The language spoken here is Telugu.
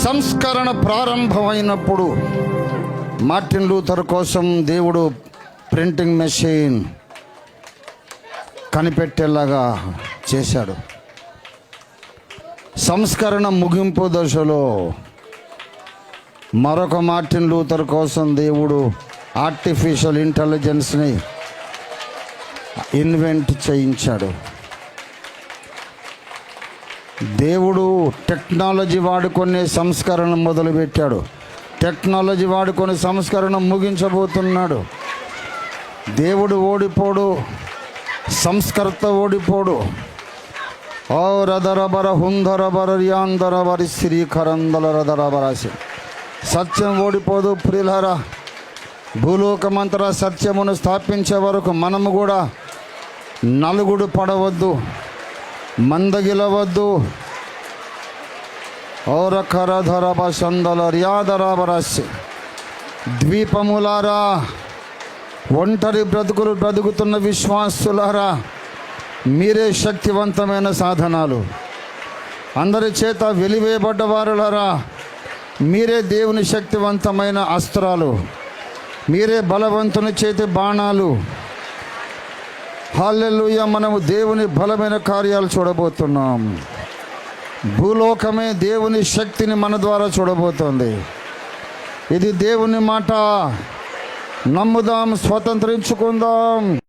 సంస్కరణ ప్రారంభమైనప్పుడు మార్టిన్ లూథర్ కోసం దేవుడు ప్రింటింగ్ మెషిన్ కనిపెట్టేలాగా చేశాడు. సంస్కరణ ముగింపు దశలో మరొక మార్టిన్ లూథర్ కోసం దేవుడు ఆర్టిఫిషియల్ ఇంటెలిజెన్స్ని ఇన్వెంట్ చేయించాడు. దేవుడు టెక్నాలజీ వాడుకొని సంస్కరణ మొదలుపెట్టాడు. టెక్నాలజీ వాడుకొని సంస్కరణ ముగించబోతున్నాడు. దేవుడు ఓడిపోడు, సంస్కర్త ఓడిపోడు. ఓ రదరబర హుందరబర రియాందరబరి శ్రీకరందల రదరబరాసి. సత్యం ఓడిపోదు ప్రియులారా. భూలోకమంతటా సత్యమును స్థాపించే వరకు మనము కూడా నలుగుడు పడవద్దు, మందగిలవద్దు. ఓరకరధరబ సందల ర్యాదరబరాసి. ద్వీపములారా, ఒంటరి బ్రతుకులు బ్రతుకుతున్న విశ్వాసులారా, మీరే శక్తివంతమైన సాధనాలు. అందరి చేత వెలివేయబడ్డవారులారా, మీరే దేవుని శక్తివంతమైన అస్త్రాలు. మీరే బలవంతుని చేతి బాణాలు. హల్లెలూయా. మనము దేవుని బలమైన కార్యాలు చూడబోతున్నాం. భూలోకమే దేవుని శక్తిని మన ద్వారా చూడబోతోంది. ఇది దేవుని మాట. నమ్ముదాం, స్వతంత్రించుకుందాం.